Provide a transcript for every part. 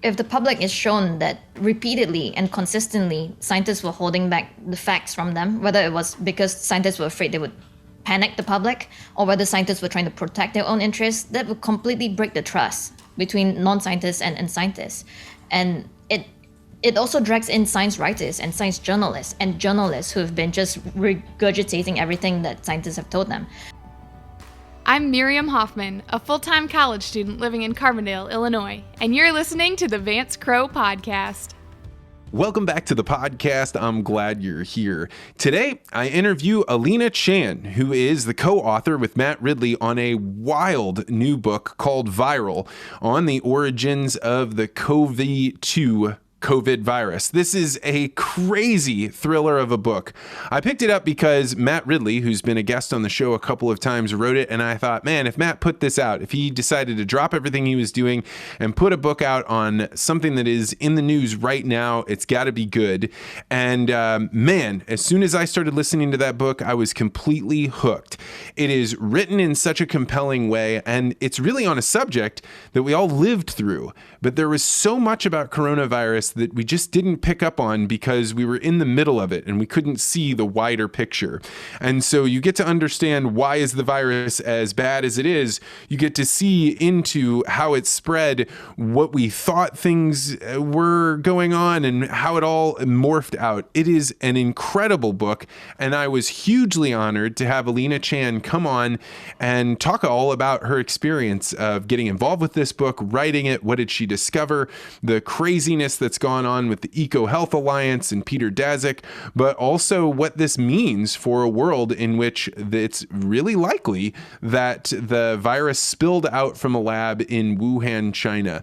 if the public is shown that repeatedly and consistently scientists were holding back the facts from them, whether it was because scientists were afraid they would panic the public or whether scientists were trying to protect their own interests, that would completely break the trust between non-scientists and scientists. And it also drags in science writers and science journalists and journalists who have been just regurgitating everything that scientists have told them. I'm Miriam Hoffman, a full-time college student living in Carbondale, Illinois, and you're listening to the Vance Crowe podcast. Welcome back to the podcast. I'm glad you're here. Today, I interview Alina Chan, who is the co-author with Matt Ridley on a wild new book called Viral on the origins of the Covit Virus. This is a crazy thriller of a book. I picked it up because Matt Ridley, who's been a guest on the show a couple of times, wrote it, and I thought, man, if Matt put this out, if he decided to drop everything he was doing and put a book out on something that is in the news right now, it's got to be good. And man, as soon as I started listening to that book, I was completely hooked. It is written in such a compelling way, and it's really on a subject that we all lived through. But there was so much about coronavirus that we just didn't pick up on because we were in the middle of it and we couldn't see the wider picture. And so you get to understand why is the virus as bad as it is. You get to see into how it spread, what we thought things were going on, and how it all morphed out. It is an incredible book, and I was hugely honored to have Alina Chan come on and talk all about her experience of getting involved with this book, writing it, what did she discover, the craziness that's gone on with the Eco Health Alliance and Peter Daszak, but also what this means for a world in which it's really likely that the virus spilled out from a lab in Wuhan, China.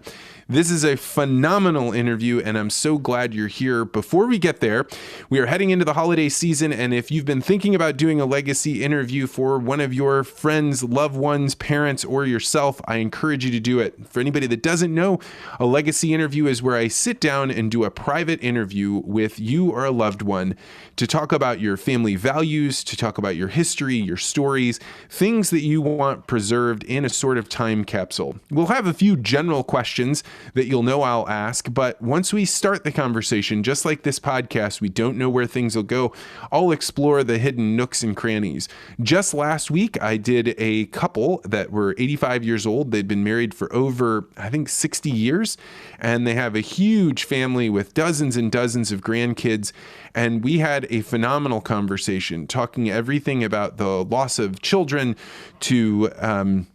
This is a phenomenal interview, and I'm so glad you're here. Before we get there, we are heading into the holiday season, and if you've been thinking about doing a legacy interview for one of your friends, loved ones, parents, or yourself, I encourage you to do it. For anybody that doesn't know, a legacy interview is where I sit down and do a private interview with you or a loved one to talk about your family values, to talk about your history, your stories, things that you want preserved in a sort of time capsule. We'll have a few general questions that you'll know I'll ask, but once we start the conversation, just like this podcast, we don't know where things will go. I'll explore the hidden nooks and crannies. Just last week, I did a couple that were 85 years old. They'd been married for over, I think, 60 years, and they have a huge family with dozens and dozens of grandkids, and we had a phenomenal conversation talking everything about the loss of children to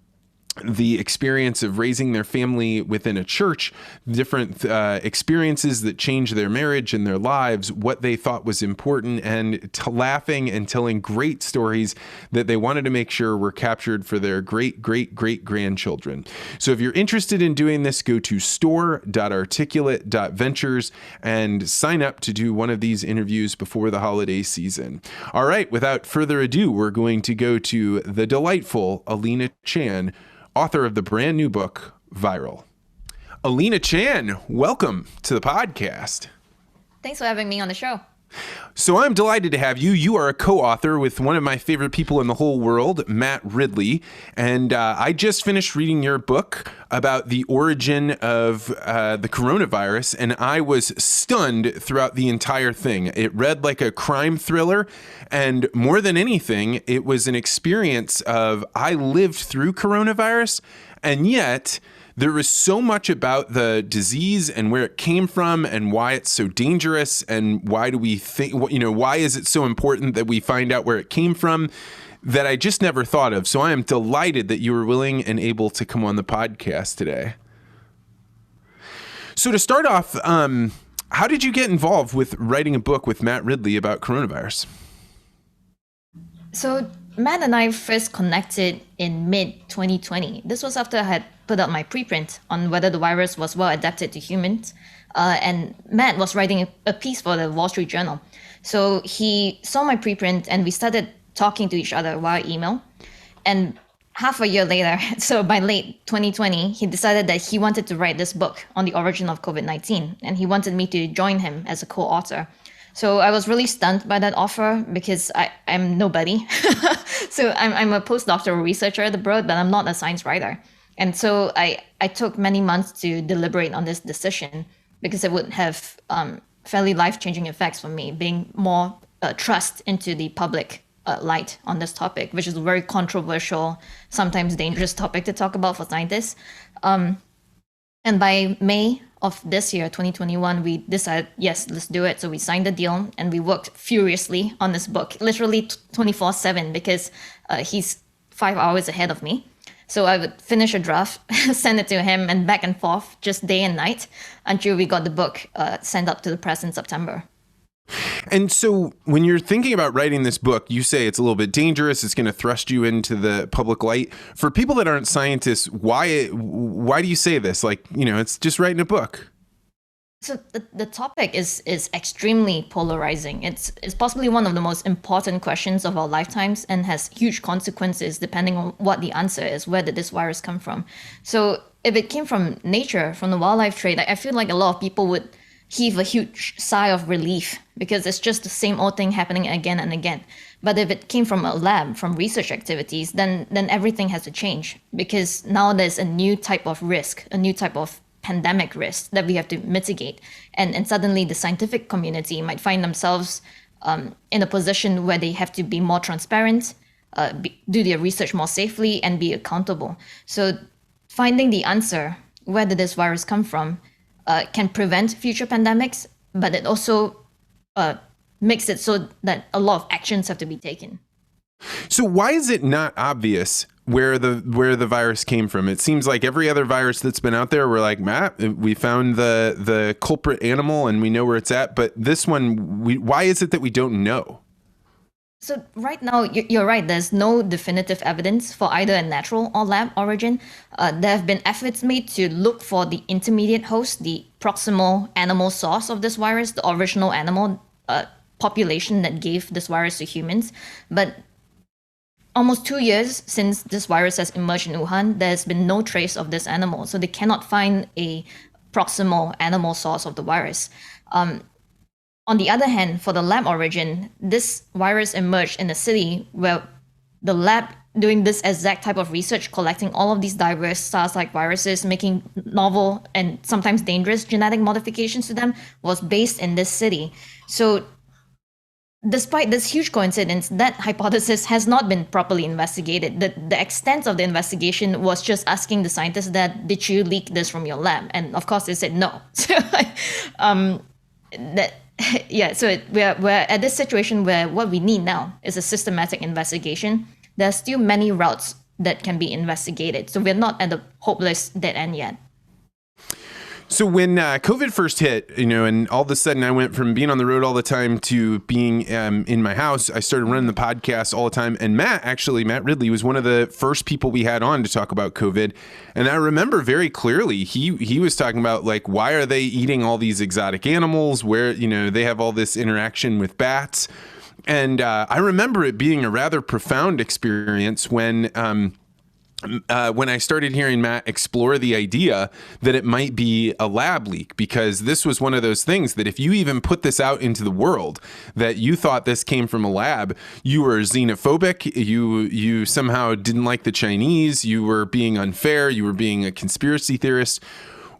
the experience of raising their family within a church, different experiences that changed their marriage and their lives, what they thought was important, and laughing and telling great stories that they wanted to make sure were captured for their great-great-great-grandchildren. So if you're interested in doing this, go to store.articulate.ventures and sign up to do one of these interviews before the holiday season. All right, without further ado, we're going to go to the delightful Alina Chan, author of the brand new book, Viral. Alina Chan, welcome to the podcast. Thanks for having me on the show. So I'm delighted to have you. You are a co-author with one of my favorite people in the whole world, Matt Ridley. And I just finished reading your book about the origin of the coronavirus, and I was stunned throughout the entire thing. It read like a crime thriller, and more than anything, it was an experience of I lived through coronavirus, and yet there was so much about the disease and where it came from and why it's so dangerous and why do we think, why is it so important that we find out where it came from that I just never thought of. So I am delighted that you were willing and able to come on the podcast today. So to start off, how did you get involved with writing a book with Matt Ridley about coronavirus? So Matt and I first connected in mid-2020. This was after I had put out my preprint on whether the virus was well adapted to humans. And Matt was writing a piece for the Wall Street Journal. So he saw my preprint and we started talking to each other via email. And half a year later, so by late 2020, he decided that he wanted to write this book on the origin of COVID-19. And he wanted me to join him as a co-author. So I was really stunned by that offer because I'm nobody. So I'm a postdoctoral researcher at the Broad, but I'm not a science writer. And so I took many months to deliberate on this decision because it would have fairly life-changing effects for me, being more trust into the public light on this topic, which is a very controversial, sometimes dangerous topic to talk about for scientists. And by May of this year, 2021, we decided, yes, let's do it. So we signed the deal and we worked furiously on this book, literally 24/7, because he's 5 hours ahead of me. So I would finish a draft, send it to him, and back and forth, just day and night, until we got the book sent up to the press in September. And so when you're thinking about writing this book, you say it's a little bit dangerous. It's going to thrust you into the public light. For people that aren't scientists, why do you say this? Like, it's just writing a book. So the topic is extremely polarizing. It's possibly one of the most important questions of our lifetimes and has huge consequences depending on what the answer is. Where did this virus come from? So if it came from nature, from the wildlife trade, I feel like a lot of people would heave a huge sigh of relief because it's just the same old thing happening again and again. But if it came from a lab, from research activities, then everything has to change because now there's a new type of risk, a new type of pandemic risk that we have to mitigate. And suddenly the scientific community might find themselves in a position where they have to be more transparent, do their research more safely, and be accountable. So finding the answer, where did this virus come from, can prevent future pandemics, but it also makes it so that a lot of actions have to be taken. So why is it not obvious where the virus came from? It seems like every other virus that's been out there, we're like, Matt, we found the culprit animal and we know where it's at. But this one, why is it that we don't know? So right now, you're right. There's no definitive evidence for either a natural or lab origin. There have been efforts made to look for the intermediate host, the proximal animal source of this virus, the original animal population that gave this virus to humans. But almost 2 years since this virus has emerged in Wuhan, there's been no trace of this animal. So they cannot find a proximal animal source of the virus. On the other hand, for the lab origin, this virus emerged in a city where the lab doing this exact type of research, collecting all of these diverse SARS-like viruses, making novel and sometimes dangerous genetic modifications to them, was based in this city. So despite this huge coincidence, that hypothesis has not been properly investigated. The extent of the investigation was just asking the scientists that, did you leak this from your lab? And of course they said no. So we're at this situation where what we need now is a systematic investigation. There are still many routes that can be investigated. So we're not at the hopeless dead end yet. So when COVID first hit, and all of a sudden I went from being on the road all the time to being in my house, I started running the podcast all the time. And Matt Ridley was one of the first people we had on to talk about COVID. And I remember very clearly, he was talking about, like, why are they eating all these exotic animals where, they have all this interaction with bats. And I remember it being a rather profound experience when I started hearing Matt explore the idea that it might be a lab leak, because this was one of those things that if you even put this out into the world, that you thought this came from a lab, you were xenophobic, you somehow didn't like the Chinese, you were being unfair, you were being a conspiracy theorist.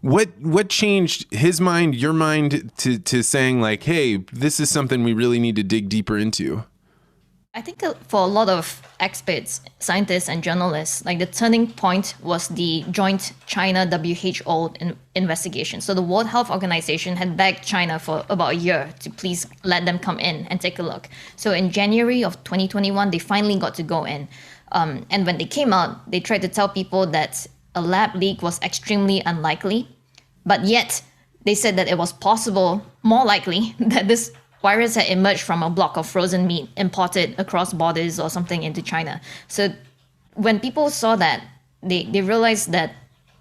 What changed his mind, your mind, to saying, like, hey, this is something we really need to dig deeper into? I think for a lot of experts, scientists, and journalists, like, the turning point was the joint China-WHO investigation. So the World Health Organization had begged China for about a year to please let them come in and take a look. So in January of 2021, they finally got to go in. And when they came out, they tried to tell people that a lab leak was extremely unlikely, but yet they said that it was possible, more likely, that this virus had emerged from a block of frozen meat imported across borders or something into China. So when people saw that, they realized that,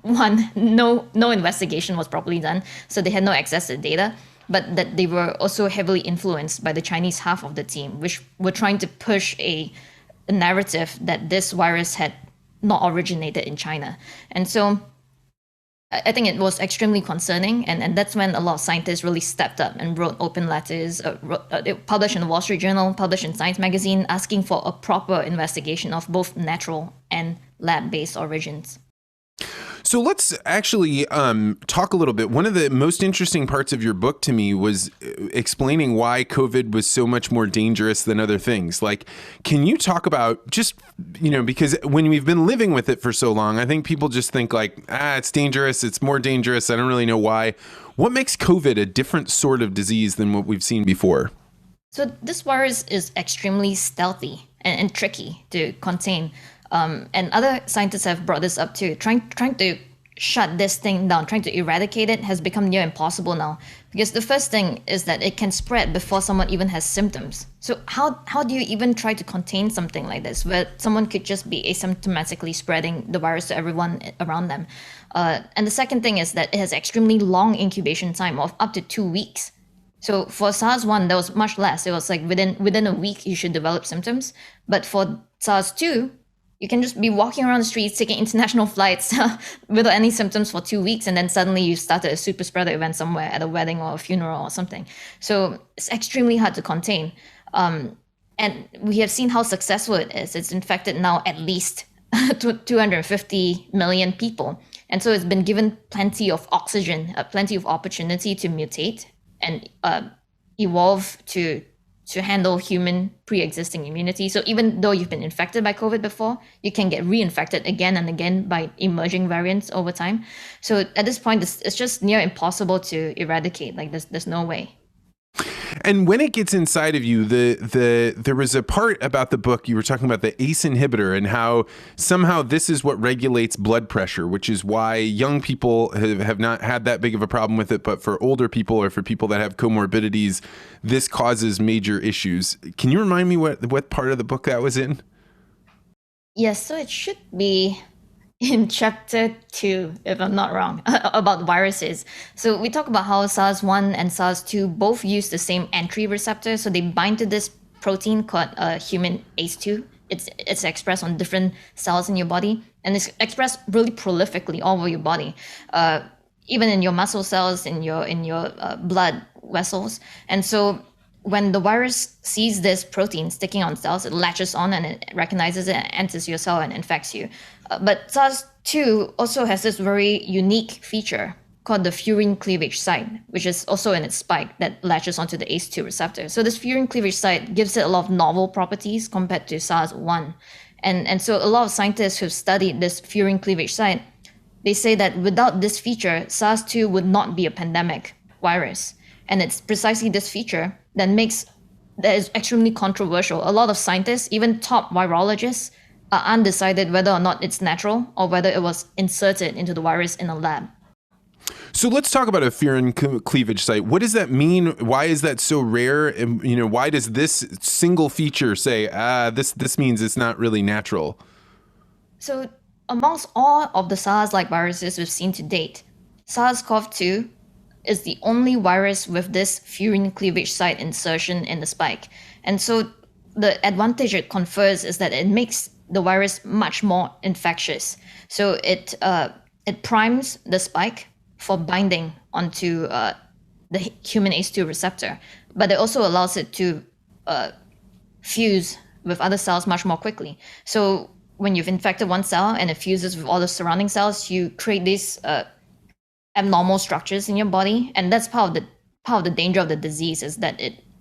one, no investigation was properly done, so they had no access to data, but that they were also heavily influenced by the Chinese half of the team, which were trying to push a narrative that this virus had not originated in China. And so I think it was extremely concerning, and that's when a lot of scientists really stepped up and wrote open letters, published in the Wall Street Journal, published in Science Magazine, asking for a proper investigation of both natural and lab-based origins. So let's actually talk a little bit. One of the most interesting parts of your book to me was explaining why COVID was so much more dangerous than other things. Like, can you talk about just, because when we've been living with it for so long, I think people just think like, it's dangerous. It's more dangerous. I don't really know why. What makes COVID a different sort of disease than what we've seen before? So this virus is extremely stealthy and tricky to contain. And other scientists have brought this up too. Trying to shut this thing down, trying to eradicate it has become near impossible now. Because the first thing is that it can spread before someone even has symptoms. So how do you even try to contain something like this, where someone could just be asymptomatically spreading the virus to everyone around them? And the second thing is that it has extremely long incubation time of up to 2 weeks. So for SARS-1, there was much less. It was like within a week, you should develop symptoms. But for SARS-2, you can just be walking around the streets, taking international flights without any symptoms for 2 weeks, and then suddenly you started a super spreader event somewhere at a wedding or a funeral or something. So it's extremely hard to contain. And we have seen how successful it is. It's infected now at least 250 million people. And so it's been given plenty of oxygen, plenty of opportunity to mutate and evolve to handle human pre-existing immunity. So even though you've been infected by COVID before, you can get reinfected again and again by emerging variants over time. So at this point, it's just near impossible to eradicate. Like there's no way. And when it gets inside of you, there was a part about the book, you were talking about the ACE inhibitor and how somehow this is what regulates blood pressure, which is why young people have not had that big of a problem with it. But for older people or for people that have comorbidities, this causes major issues. Can you remind me what part of the book that was in? Yes, so it should be in chapter 2, if I'm not wrong, about viruses. So we talk about how SARS-1 and SARS-2 both use the same entry receptor. So they bind to this protein called human ACE2. It's expressed on different cells in your body, and it's expressed really prolifically all over your body, even in your muscle cells, in your blood vessels. And so when the virus sees this protein sticking on cells, it latches on and it recognizes it and enters your cell and infects you. But SARS-2 also has this very unique feature called the furin cleavage site, which is also in its spike that latches onto the ACE2 receptor. So this furin cleavage site gives it a lot of novel properties compared to SARS-1. And so a lot of scientists who've studied this furin cleavage site, they say that without this feature, SARS-2 would not be a pandemic virus. And it's precisely this feature that is extremely controversial. A lot of scientists, even top virologists, are undecided whether or not it's natural or whether it was inserted into the virus in a lab. So let's talk about a furin cleavage site. What does that mean? Why is that so rare? And, why does this single feature say, this means it's not really natural? So amongst all of the SARS-like viruses we've seen to date, SARS-CoV-2 is the only virus with this furin cleavage site insertion in the spike. And so the advantage it confers is that it makes the virus much more infectious. So it primes the spike for binding onto the human ACE2 receptor, but it also allows it to fuse with other cells much more quickly. So when you've infected one cell and it fuses with all the surrounding cells, you create these abnormal structures in your body, and that's part of the danger of the disease is that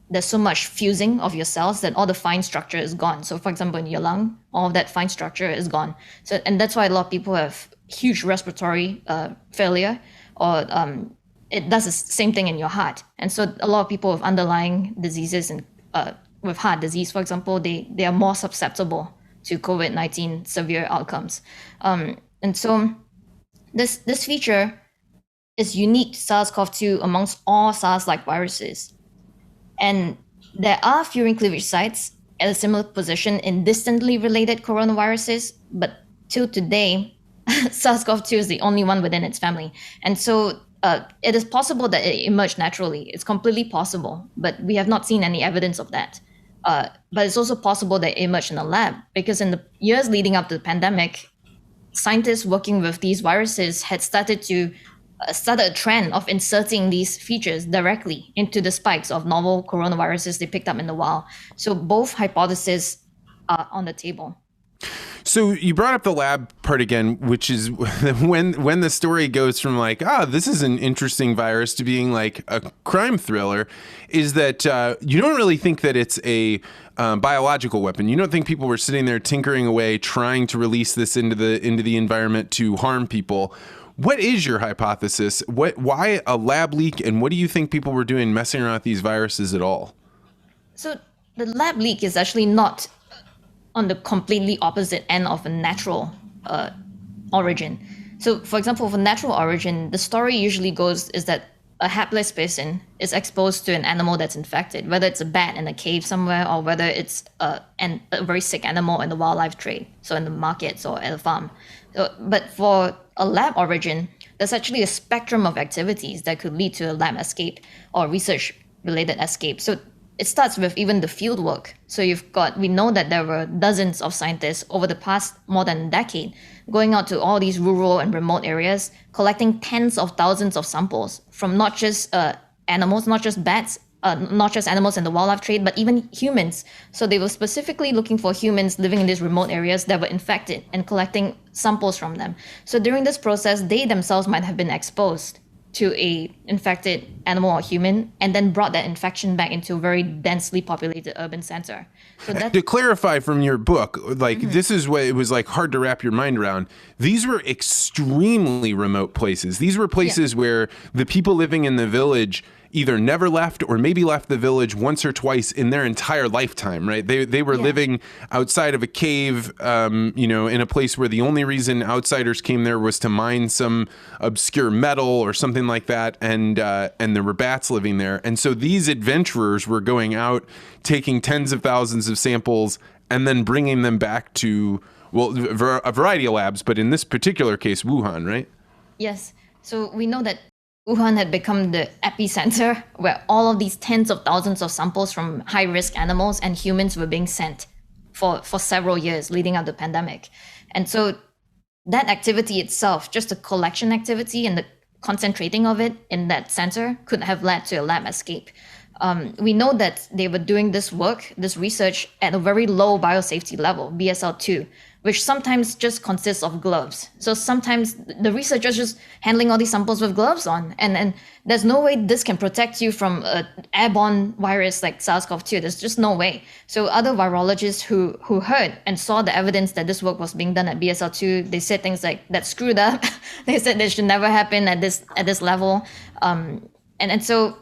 there's so much fusing of your cells that all the fine structure is gone. So for example, in your lung, all of that fine structure is gone. So and that's why a lot of people have huge respiratory failure, or it does the same thing in your heart. And so a lot of people with underlying diseases and with heart disease, for example, they are more susceptible to COVID-19 severe outcomes. And so this feature is unique to SARS-CoV-2 amongst all SARS-like viruses. And there are furin cleavage sites at a similar position in distantly related coronaviruses, but till today, SARS-CoV-2 is the only one within its family. And so it is possible that it emerged naturally. It's completely possible, but we have not seen any evidence of that. But it's also possible that it emerged in a lab, because in the years leading up to the pandemic, scientists working with these viruses had started a trend of inserting these features directly into the spikes of novel coronaviruses they picked up in the wild. So both hypotheses are on the table. So you brought up the lab part again, which is when the story goes from like, this is an interesting virus to being like a crime thriller, is that you don't really think that it's a biological weapon. You don't think people were sitting there tinkering away, trying to release this into the environment to harm people. What is your hypothesis? Why a lab leak, and what do you think people were doing messing around with these viruses at all? So the lab leak is actually not on the completely opposite end of a natural origin. So, for example, for natural origin, the story usually goes is that a hapless person is exposed to an animal that's infected, whether it's a bat in a cave somewhere or whether it's a very sick animal in the wildlife trade, so in the markets or at a farm. But for a lab origin, there's actually a spectrum of activities that could lead to a lab escape or research-related escape. So it starts with even the field work. So we know that there were dozens of scientists over the past more than a decade going out to all these rural and remote areas, collecting tens of thousands of samples from not just animals, not just bats, not just animals in the wildlife trade, but even humans. So they were specifically looking for humans living in these remote areas that were infected and collecting samples from them. So during this process, they themselves might have been exposed to a infected animal or human, and then brought that infection back into a very densely populated urban center. So to clarify from your book, like this is what it was like hard to wrap your mind around. These were extremely remote places. These were places where the people living in the village either never left or maybe left the village once or twice in their entire lifetime, right? They were living outside of a cave, in a place where the only reason outsiders came there was to mine some obscure metal or something like that, and there were bats living there. And so these adventurers were going out, taking tens of thousands of samples, and then bringing them back to, a variety of labs, but in this particular case, Wuhan, right? Yes. So we know that Wuhan had become the epicenter where all of these tens of thousands of samples from high-risk animals and humans were being sent for several years leading up to the pandemic. And so that activity itself, just the collection activity and the concentrating of it in that center could have led to a lab escape. We know that they were doing this work, this research at a very low biosafety level, BSL-2, which sometimes just consists of gloves. So sometimes the researchers just handling all these samples with gloves on. And there's no way this can protect you from an airborne virus like SARS-CoV-2. There's just no way. So other virologists who heard and saw the evidence that this work was being done at BSL-2, they said things like, that's screwed up. They said this should never happen at this level. And so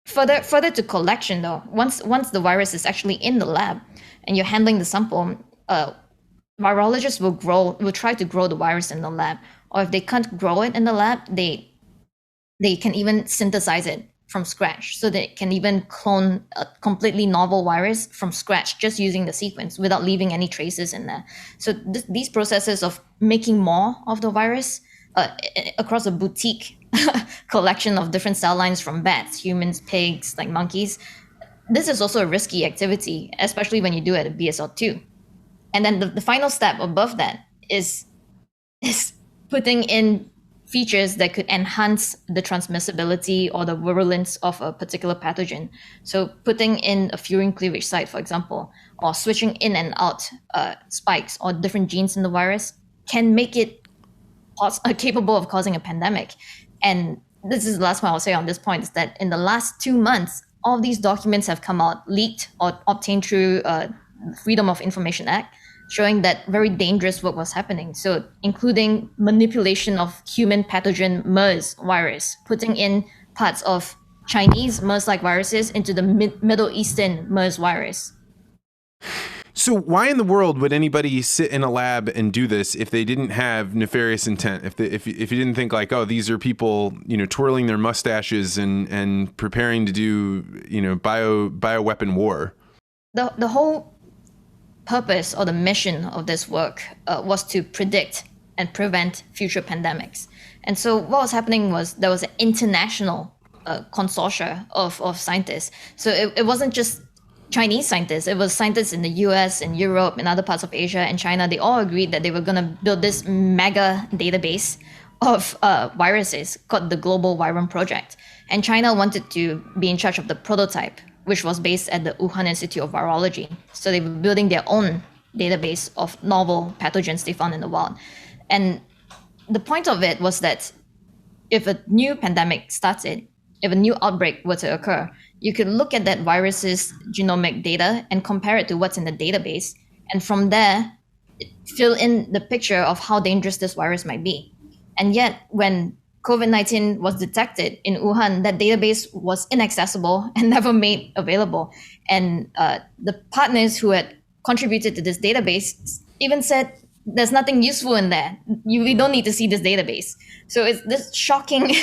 further to collection though, once the virus is actually in the lab and you're handling the sample, virologists will try to grow the virus in the lab, or if they can't grow it in the lab, they can even synthesize it from scratch. So they can even clone a completely novel virus from scratch, just using the sequence without leaving any traces in there. So these processes of making more of the virus across a boutique collection of different cell lines from bats, humans, pigs, like monkeys, this is also a risky activity, especially when you do it at BSL-2. And then the final step above that is putting in features that could enhance the transmissibility or the virulence of a particular pathogen. So putting in a furin cleavage site, for example, or switching in and out spikes or different genes in the virus can make it capable of causing a pandemic. And this is the last point I'll say on this point, is that in the last 2 months, all of these documents have come out, leaked or obtained through Freedom of Information Act, showing that very dangerous work was happening. So including manipulation of human pathogen MERS virus, putting in parts of Chinese MERS-like viruses into the Middle Eastern MERS virus. So why in the world would anybody sit in a lab and do this if they didn't have nefarious intent? If you didn't think like, oh, these are people, twirling their mustaches and preparing to do, bioweapon war? The whole purpose or the mission of this work was to predict and prevent future pandemics. And so what was happening was there was an international consortia of scientists. So it wasn't just Chinese scientists. It was scientists in the US and Europe and other parts of Asia and China. They all agreed that they were going to build this mega database of viruses called the Global Virome Project. And China wanted to be in charge of the prototype, which was based at the Wuhan Institute of Virology. So they were building their own database of novel pathogens they found in the wild. And the point of it was that if a new pandemic started, if a new outbreak were to occur, you could look at that virus's genomic data and compare it to what's in the database. And from there, fill in the picture of how dangerous this virus might be. And yet, when COVID-19 was detected in Wuhan, that database was inaccessible and never made available. And the partners who had contributed to this database even said, there's nothing useful in there. We don't need to see this database. So it's this shocking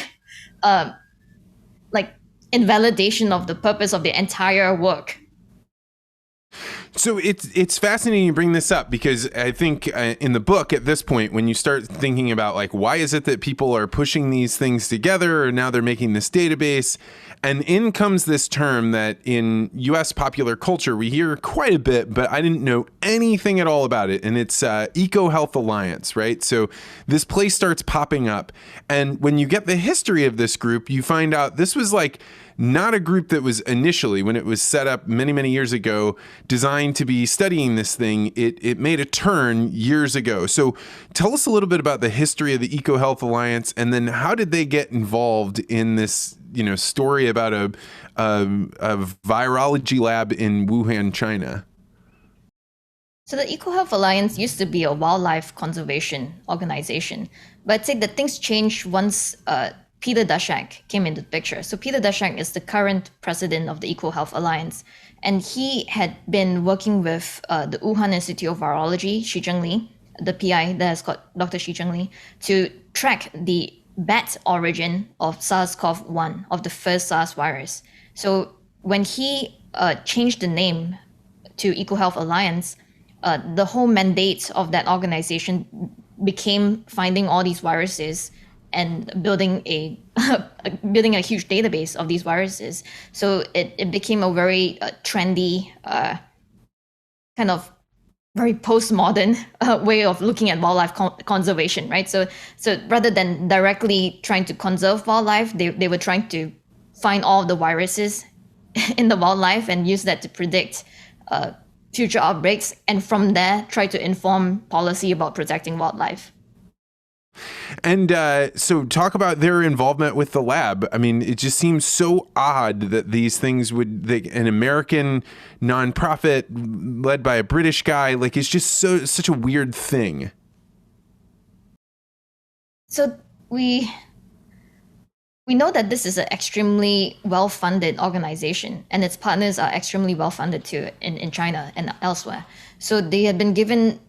invalidation of the purpose of the entire work. So it's fascinating you bring this up, because I think in the book at this point, when you start thinking about like, why is it that people are pushing these things together, or now they're making this database, and in comes this term that in US popular culture we hear quite a bit, but I didn't know anything at all about it. And it's EcoHealth Alliance, right? So this place starts popping up. And when you get the history of this group, you find out this was like not a group that was initially, when it was set up many, many years ago, designed to be studying this thing. It made a turn years ago. So tell us a little bit about the history of the EcoHealth Alliance, and then how did they get involved in this, story about a virology lab in Wuhan, China? So the EcoHealth Alliance used to be a wildlife conservation organization, but I'd say that things changed once Peter Daszak came into the picture. So Peter Daszak is the current president of the EcoHealth Alliance, and he had been working with the Wuhan Institute of Virology, Xi Zhengli, the PI that has got Dr. Xi Zhengli, to track the bat origin of SARS-CoV-1, of the first SARS virus. So when he changed the name to EcoHealth Alliance, the whole mandate of that organization became finding all these viruses and building a huge database of these viruses. So it became a very trendy, kind of very postmodern way of looking at wildlife conservation, right? So rather than directly trying to conserve wildlife, they were trying to find all of the viruses in the wildlife and use that to predict future outbreaks, and from there try to inform policy about protecting wildlife. And so talk about their involvement with the lab. I mean, it just seems so odd that these things an American nonprofit led by a British guy, like, it's just such a weird thing. So we know that this is an extremely well-funded organization, and its partners are extremely well-funded too in China and elsewhere. So they have been given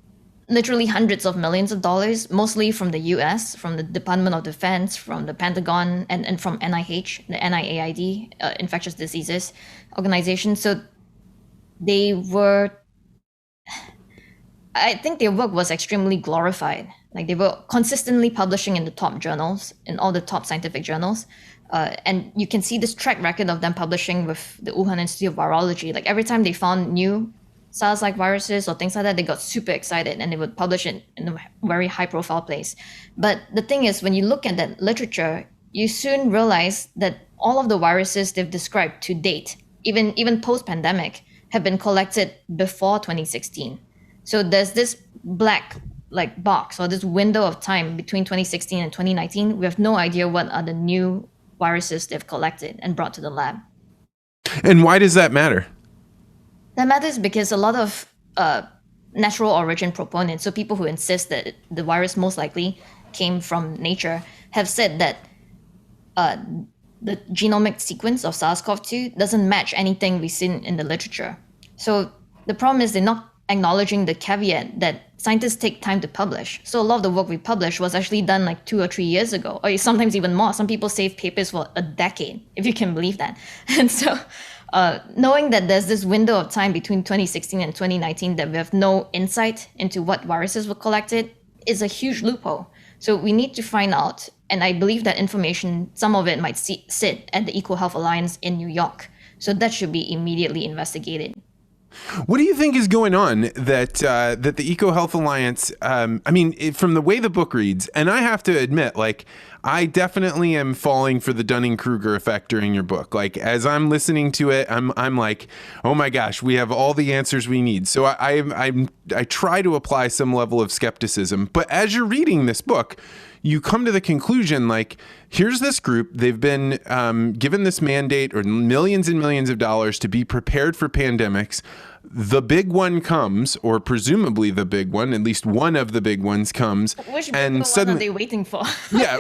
literally hundreds of millions of dollars, mostly from the US, from the Department of Defense, from the Pentagon, and from NIH, the NIAID, Infectious Diseases Organization. So I think their work was extremely glorified. Like, they were consistently publishing in the top journals, in all the top scientific journals. And you can see this track record of them publishing with the Wuhan Institute of Virology. Like, every time they found new SARS-like viruses or things like that, they got super excited and they would publish it in a very high-profile place. But the thing is, when you look at that literature, you soon realize that all of the viruses they've described to date, even post-pandemic, have been collected before 2016. So there's this black box, or this window of time between 2016 and 2019. We have no idea what are the new viruses they've collected and brought to the lab. And why does that matter? That matters because a lot of natural origin proponents, so people who insist that the virus most likely came from nature, have said that the genomic sequence of SARS-CoV-2 doesn't match anything we've seen in the literature. So the problem is they're not acknowledging the caveat that scientists take time to publish. So a lot of the work we published was actually done like 2 or 3 years ago, or sometimes even more. Some people save papers for a decade, if you can believe that. And so knowing that there's this window of time between 2016 and 2019 that we have no insight into what viruses were collected is a huge loophole. So we need to find out, and I believe that information, some of it might sit at the EcoHealth Alliance in New York. So that should be immediately investigated. What do you think is going on that the EcoHealth Alliance, from the way the book reads, and I have to admit, like, I definitely am falling for the Dunning-Kruger effect during your book. Like, as I'm listening to it, I'm like, oh my gosh, we have all the answers we need. So I try to apply some level of skepticism. But as you're reading this book, you come to the conclusion, like, here's this group. They've been given this mandate or millions and millions of dollars to be prepared for pandemics. The big one comes, or presumably the big one, at least one of the big ones comes. Which and one suddenly, are they waiting for? yeah.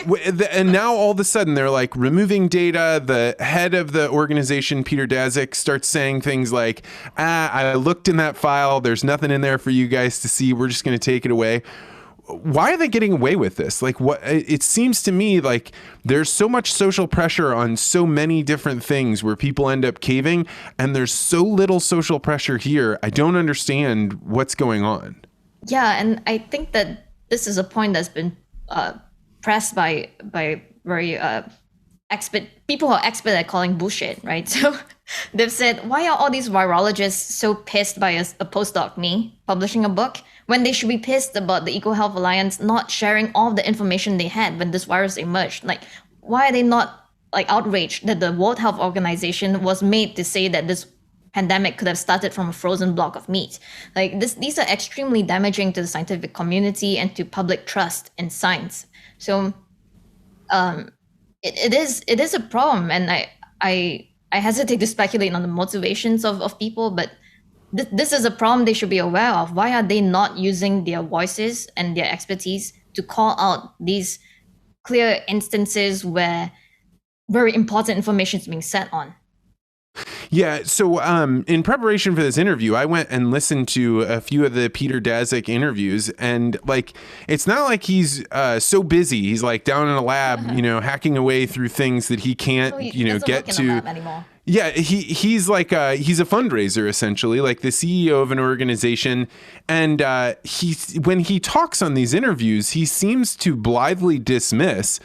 And now all of a sudden they're like removing data. The head of the organization, Peter Daszak, starts saying things like, I looked in that file. There's nothing in there for you guys to see. We're just going to take it away. Why are they getting away with this? Like, what it seems to me like there's so much social pressure on so many different things where people end up caving, and there's so little social pressure here. I don't understand what's going on. Yeah, and I think that this is a point that's been pressed by very expert people who are expert at calling bullshit, right? So they've said, why are all these virologists so pissed by a postdoc, me, publishing a book, when they should be pissed about the EcoHealth Alliance not sharing all the information they had when this virus emerged? Like, why are they not like outraged that the World Health Organization was made to say that this pandemic could have started from a frozen block of meat? Like, these are extremely damaging to the scientific community and to public trust in science. So it is a problem, and I hesitate to speculate on the motivations of people, but this is a problem they should be aware of. Why are they not using their voices and their expertise to call out these clear instances where very important information is being set on? Yeah. So in preparation for this interview, I went and listened to a few of the Peter Daszak interviews, and like, it's not like he's so busy. He's like down in a lab, hacking away through things that he can't, get to. Anymore. Yeah, he's like he's a fundraiser, essentially, like the CEO of an organization, and when he talks on these interviews, he seems to blithely dismiss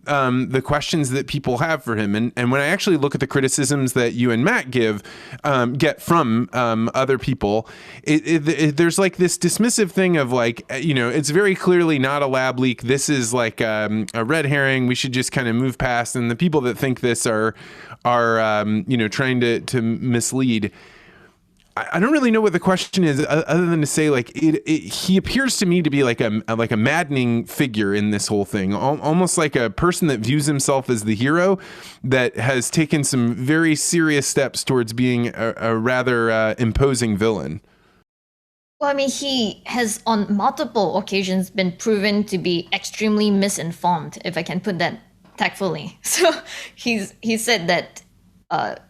the questions that people have for him. And when I actually look at the criticisms that you and Matt get from other people, there's like this dismissive thing of like, it's very clearly not a lab leak. This is like a red herring. We should just kind of move past. And the people that think this are trying to mislead. I don't really know what the question is, other than to say, like, he appears to me to be like a maddening figure in this whole thing, almost like a person that views himself as the hero that has taken some very serious steps towards being a rather imposing villain. Well, I mean, he has on multiple occasions been proven to be extremely misinformed, if I can put that tactfully. So he said that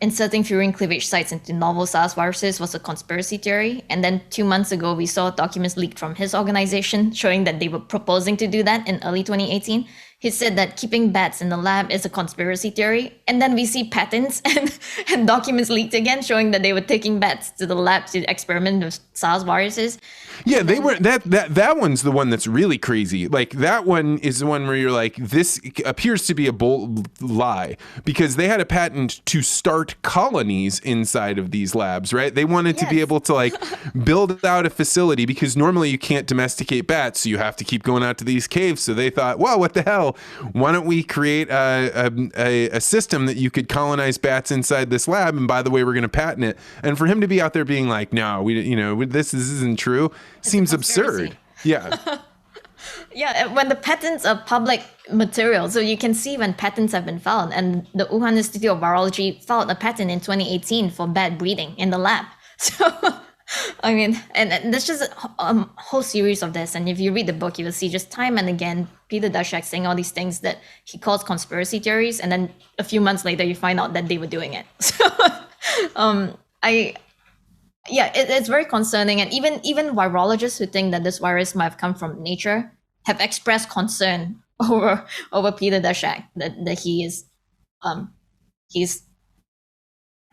inserting furin cleavage sites into novel SARS viruses was a conspiracy theory. And then 2 months ago, we saw documents leaked from his organization showing that they were proposing to do that in early 2018. He said that keeping bats in the lab is a conspiracy theory. And then we see patents and documents leaked again showing that they were taking bats to the lab to experiment with SARS viruses. Yeah, they were that one's the one that's really crazy. Like, that one is the one where you're like, this appears to be a bold lie, because they had a patent to start colonies inside of these labs, right? They wanted to be able to like build out a facility, because normally you can't domesticate bats, so you have to keep going out to these caves. So they thought, well, what the hell? Why don't we create a system that you could colonize bats inside this lab? And by the way, we're going to patent it. And for him to be out there being like, no, this isn't true, seems absurd. Yeah. Yeah, when the patents are public material, so you can see when patents have been filed. And the Wuhan Institute of Virology filed a patent in 2018 for bat breeding in the lab. So, I mean, and there's just a whole series of this. And if you read the book, you will see just time and again Peter Daszak saying all these things that he calls conspiracy theories. And then a few months later, you find out that they were doing it. So, it's very concerning. And even virologists who think that this virus might have come from nature have expressed concern over Peter Daszak, that he's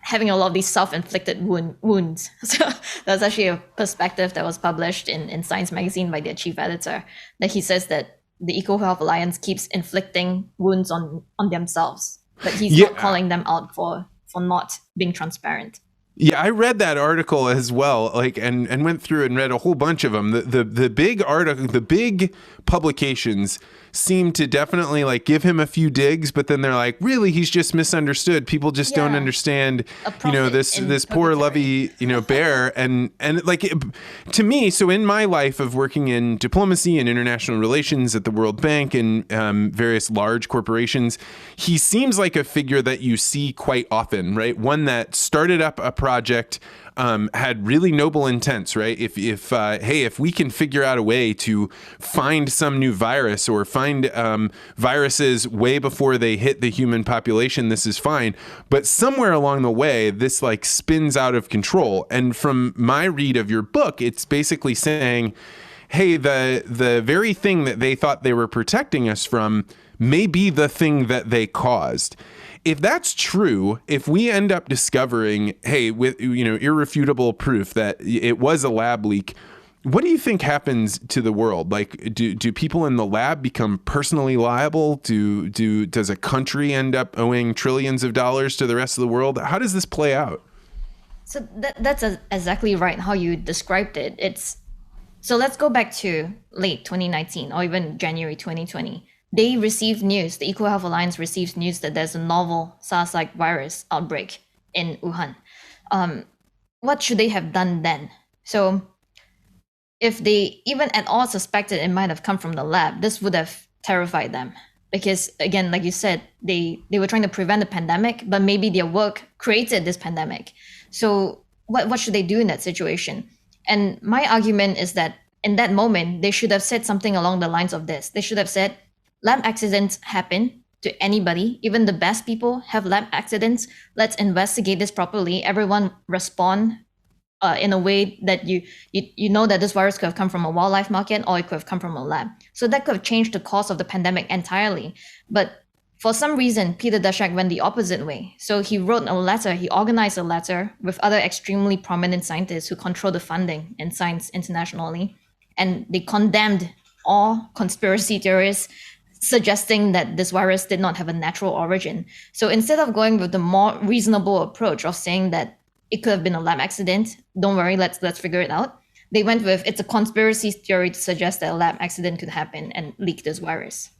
having a lot of these self-inflicted wounds. So that's actually a perspective that was published in Science magazine by their chief editor, that he says that the EcoHealth Alliance keeps inflicting wounds on themselves, but he's not calling them out for not being transparent. Yeah, I read that article as well, like, and went through and read a whole bunch of them. The big article, the big publications seem to definitely like give him a few digs, but then they're like, really, he's just misunderstood. People just don't understand, this poor lovey, bear. And like to me, so in my life of working in diplomacy and international relations at the World Bank and various large corporations, he seems like a figure that you see quite often, right? One that started up a project, had really noble intents, right? If we can figure out a way to find some new virus or find viruses way before they hit the human population, this is fine. But somewhere along the way, this like spins out of control. And from my read of your book, it's basically saying, hey, the very thing that they thought they were protecting us from may be the thing that they caused. If that's true, if we end up discovering, hey, with irrefutable proof that it was a lab leak, what do you think happens to the world? Like, do people in the lab become personally liable? Does a country end up owing trillions of dollars to the rest of the world? How does this play out? So that's exactly right how you described it. So let's go back to late 2019 or even January 2020. They received news, the Eco Health Alliance receives news that there's a novel SARS-like virus outbreak in Wuhan. What should they have done then? So if they even at all suspected it might have come from the lab, this would have terrified them. Because again, like you said, they were trying to prevent the pandemic, but maybe their work created this pandemic. So what should they do in that situation? And my argument is that in that moment, they should have said something along the lines of this. They should have said, lab accidents happen to anybody. Even the best people have lab accidents. Let's investigate this properly. Everyone respond in a way that you know that this virus could have come from a wildlife market or it could have come from a lab. So that could have changed the course of the pandemic entirely. But for some reason, Peter Daszak went the opposite way. So he wrote a letter, he organized a letter with other extremely prominent scientists who control the funding in science internationally. And they condemned all conspiracy theorists suggesting that this virus did not have a natural origin. So instead of going with the more reasonable approach of saying that it could have been a lab accident, don't worry, let's figure it out, they went with it's a conspiracy theory to suggest that a lab accident could happen and leak this virus.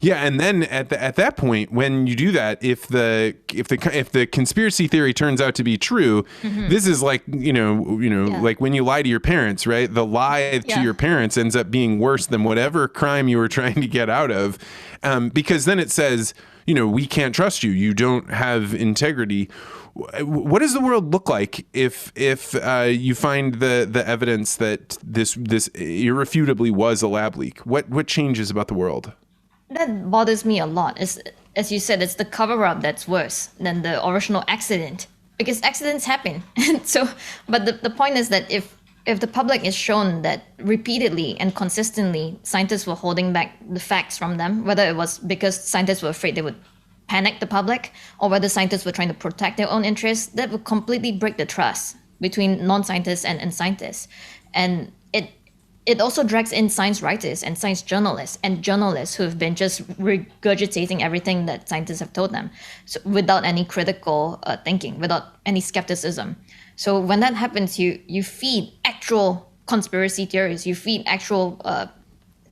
Yeah, and then at that point, when you do that, if the conspiracy theory turns out to be true, this is like like when you lie to your parents, right? The lie to your parents ends up being worse than whatever crime you were trying to get out of, because then it says, we can't trust you. You don't have integrity. What does the world look like if you find the evidence that this irrefutably was a lab leak? What changes about the world? That bothers me a lot. As you said, it's the cover-up that's worse than the original accident, because accidents happen. But the point is that if the public is shown that repeatedly and consistently scientists were holding back the facts from them, whether it was because scientists were afraid they would panic the public or whether scientists were trying to protect their own interests, that would completely break the trust between non-scientists and scientists. And it also drags in science writers and science journalists and journalists who have been just regurgitating everything that scientists have told them, so without any critical thinking, without any skepticism. So when that happens, you feed actual conspiracy theories, you feed actual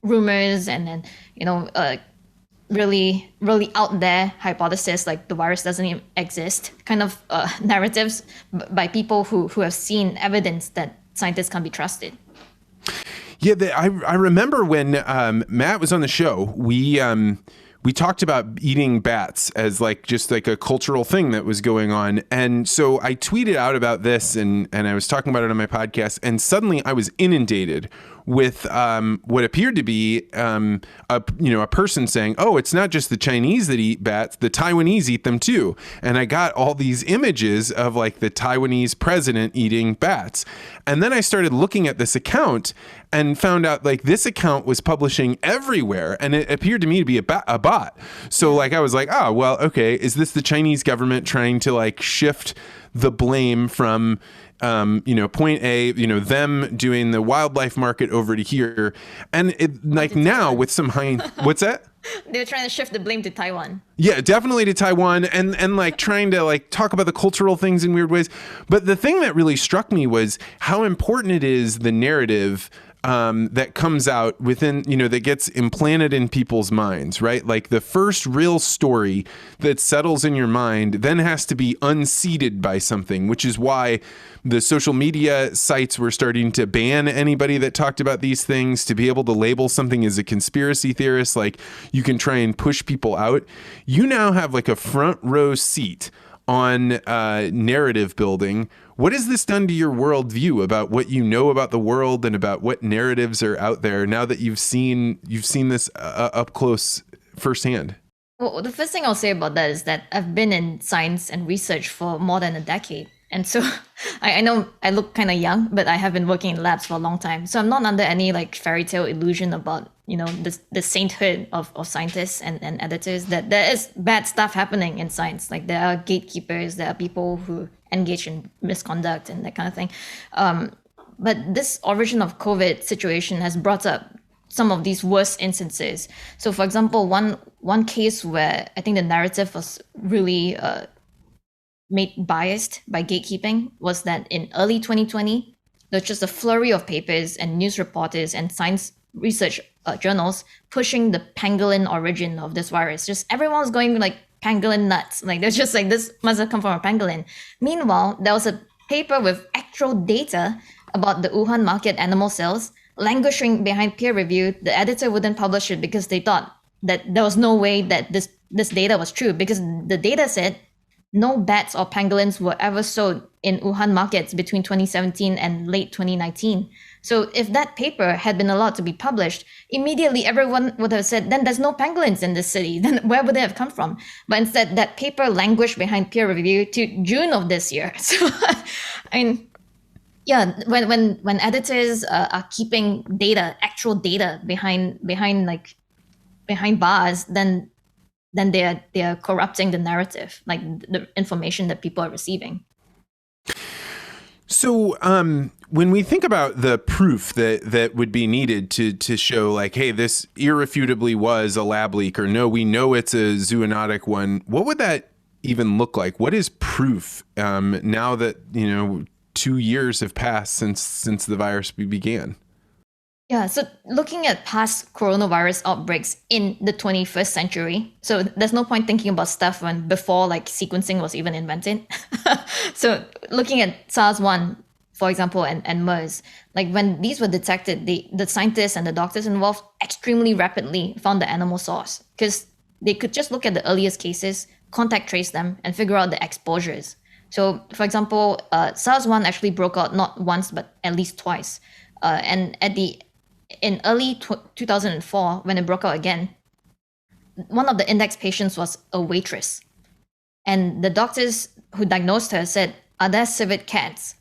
rumors and really, really out there hypothesis like the virus doesn't even exist, kind of narratives by people who have seen evidence that scientists can't be trusted. Yeah, I remember when Matt was on the show, we talked about eating bats as just a cultural thing that was going on. And so I tweeted out about this and I was talking about it on my podcast, and suddenly I was inundated with what appeared to be a person saying, oh, it's not just the Chinese that eat bats, the Taiwanese eat them too. And I got all these images of the Taiwanese president eating bats. And then I started looking at this account and found out this account was publishing everywhere, and it appeared to me to be a bot. So I was like, oh, well, okay, is this the Chinese government trying to shift the blame from point A, them doing the wildlife market over to here, and it now with some what's that? They were trying to shift the blame to Taiwan. Yeah, definitely to Taiwan, and trying to talk about the cultural things in weird ways. But the thing that really struck me was how important it is, the narrative that comes out within, that gets implanted in people's minds, right? Like the first real story that settles in your mind then has to be unseated by something, which is why the social media sites were starting to ban anybody that talked about these things, to be able to label something as a conspiracy theorist. Like you can try and push people out. You now have like a front row seat on narrative building. What has this done to your worldview about what you know about the world and about what narratives are out there now that you've seen this up close firsthand? Well, the first thing I'll say about that is that I've been in science and research for more than a decade. And so I know I look kind of young, but I have been working in labs for a long time. So I'm not under any like fairy tale illusion about, the sainthood of scientists and editors, that there is bad stuff happening in science. Like there are gatekeepers, there are people who engage in misconduct and that kind of thing. But this origin of COVID situation has brought up some of these worst instances. So for example, one case where I think the narrative was really made biased by gatekeeping was that in early 2020, there's just a flurry of papers and news reporters and science research journals pushing the pangolin origin of this virus. Just everyone was going like pangolin nuts. Like there's just like, this must have come from a pangolin. Meanwhile, there was a paper with actual data about the Wuhan market animal cells languishing behind peer review. The editor wouldn't publish it because they thought that there was no way that this data was true, because the data said no bats or pangolins were ever sold in Wuhan markets between 2017 and late 2019. So if that paper had been allowed to be published, immediately everyone would have said, then there's no pangolins in this city. Then where would they have come from? But instead, that paper languished behind peer review to June of this year. So, I mean, yeah, when editors are keeping data, actual data behind bars, then they are corrupting the narrative, like the information that people are receiving. So when we think about the proof that would be needed to show like, hey, this irrefutably was a lab leak, or no, we know it's a zoonotic one, what would that even look like? What is proof now that 2 years have passed since the virus began? Yeah, so looking at past coronavirus outbreaks in the 21st century, so there's no point thinking about stuff when before like sequencing was even invented. So looking at SARS-1, for example, and MERS, like when these were detected, the scientists and the doctors involved extremely rapidly found the animal source, because they could just look at the earliest cases, contact trace them, and figure out the exposures. So for example, SARS-1 actually broke out not once, but at least twice. And in early 2004, when it broke out again, one of the index patients was a waitress. And the doctors who diagnosed her said, are there civet cats,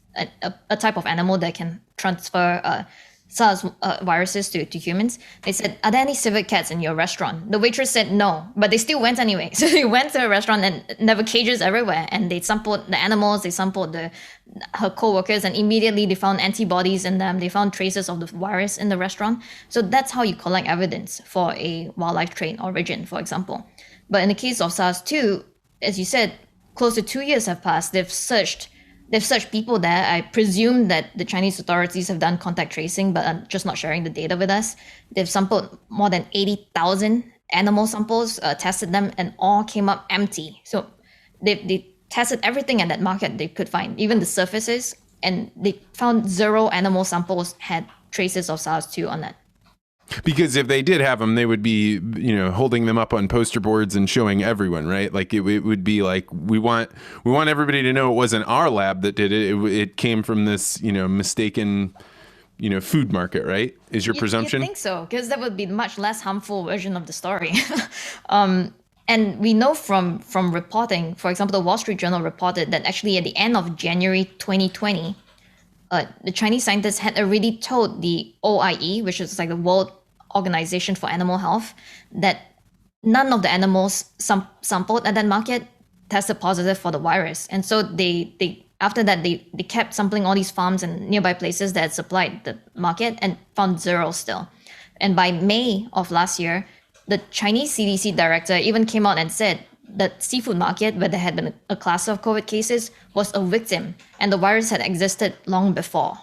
a type of animal that can transfer SARS viruses to humans? They said, are there any civet cats in your restaurant? The waitress said no, but they still went anyway. So they went to a restaurant and there were cages everywhere, and they sampled the animals, they sampled her co-workers, and immediately they found antibodies in them. They found traces of the virus in the restaurant. So that's how you collect evidence for a wildlife trait origin, for example. But in the case of SARS-2, as you said, close to 2 years have passed. They've searched people there. I presume that the Chinese authorities have done contact tracing, but are just not sharing the data with us. They've sampled more than 80,000 animal samples, tested them, and all came up empty. So they tested everything in that market they could find, even the surfaces, and they found 0 animal samples had traces of SARS-2 on that. Because if they did have them, they would be, holding them up on poster boards and showing everyone, right? Like it would be like, we want everybody to know it wasn't our lab that did it. It came from this, mistaken, food market, right? Is your presumption? I think so, because that would be a much less harmful version of the story. And we know from reporting, for example, the Wall Street Journal reported that actually at the end of January 2020, the Chinese scientists had already told the OIE, which is like the World Organization for Animal Health, that none of the animals sampled at that market tested positive for the virus. And so they after that, they kept sampling all these farms and nearby places that had supplied the market and found 0 still. And by May of last year, the Chinese CDC director even came out and said that seafood market, where there had been a cluster of COVID cases, was a victim, and the virus had existed long before.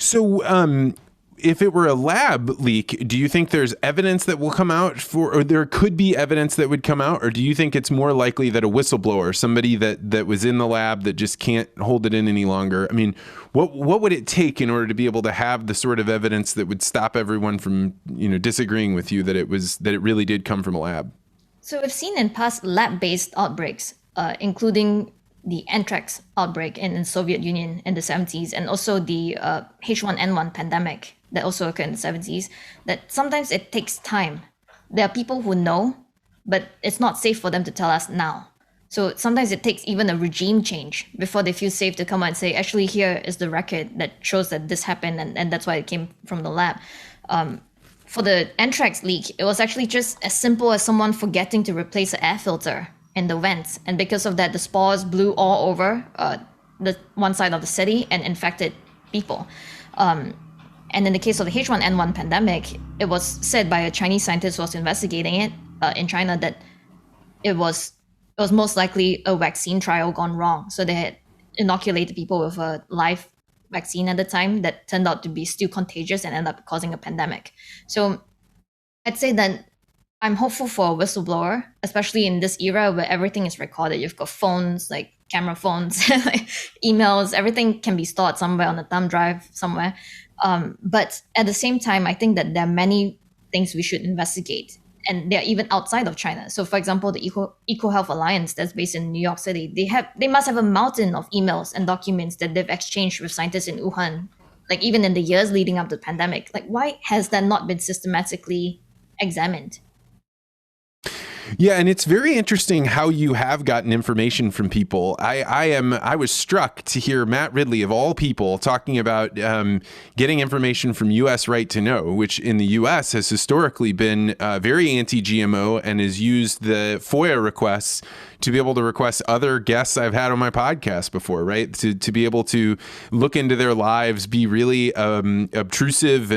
So, if it were a lab leak, do you think there's evidence that will come out or there could be evidence that would come out? Or do you think it's more likely that a whistleblower, somebody that was in the lab that just can't hold it in any longer? I mean, what would it take in order to be able to have the sort of evidence that would stop everyone from, disagreeing with you that it really did come from a lab? So we've seen in past lab-based outbreaks, including the anthrax outbreak in the Soviet Union in the 70s, and also the H1N1 pandemic that also occurred in the 70s, that sometimes it takes time. There are people who know, but it's not safe for them to tell us now. So sometimes it takes even a regime change before they feel safe to come out and say, actually, here is the record that shows that this happened, and that's why it came from the lab. For the anthrax leak, it was actually just as simple as someone forgetting to replace an air filter in the vents. And because of that, the spores blew all over the one side of the city and infected people. And in the case of the H1N1 pandemic, it was said by a Chinese scientist who was investigating it in China that it was most likely a vaccine trial gone wrong. So they had inoculated people with a live vaccine at the time that turned out to be still contagious and ended up causing a pandemic. So I'd say that I'm hopeful for a whistleblower, especially in this era where everything is recorded. You've got phones, like camera phones, like emails, everything can be stored somewhere on a thumb drive somewhere. But at the same time, I think that there are many things we should investigate, and they're even outside of China. So for example, the EcoHealth Alliance that's based in New York City, they must have a mountain of emails and documents that they've exchanged with scientists in Wuhan, like even in the years leading up to the pandemic. Like, why has that not been systematically examined? Yeah, and it's very interesting how you have gotten information from people. I was struck to hear Matt Ridley, of all people, talking about getting information from U.S. Right to Know, which in the U.S. has historically been very anti-GMO and has used the FOIA requests to be able to request other guests I've had on my podcast before, right? To be able to look into their lives, be really obtrusive,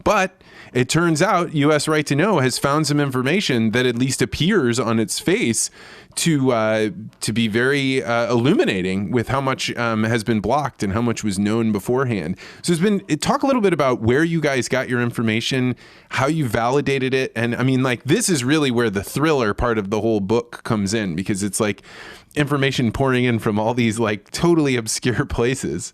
but it turns out U.S. Right to Know has found some information that at least appears on its face to be very illuminating with how much has been blocked and how much was known beforehand. So talk a little bit about where you guys got your information, how you validated it. And I mean, like, this is really where the thriller part of the whole book comes in, because it's like information pouring in from all these like totally obscure places.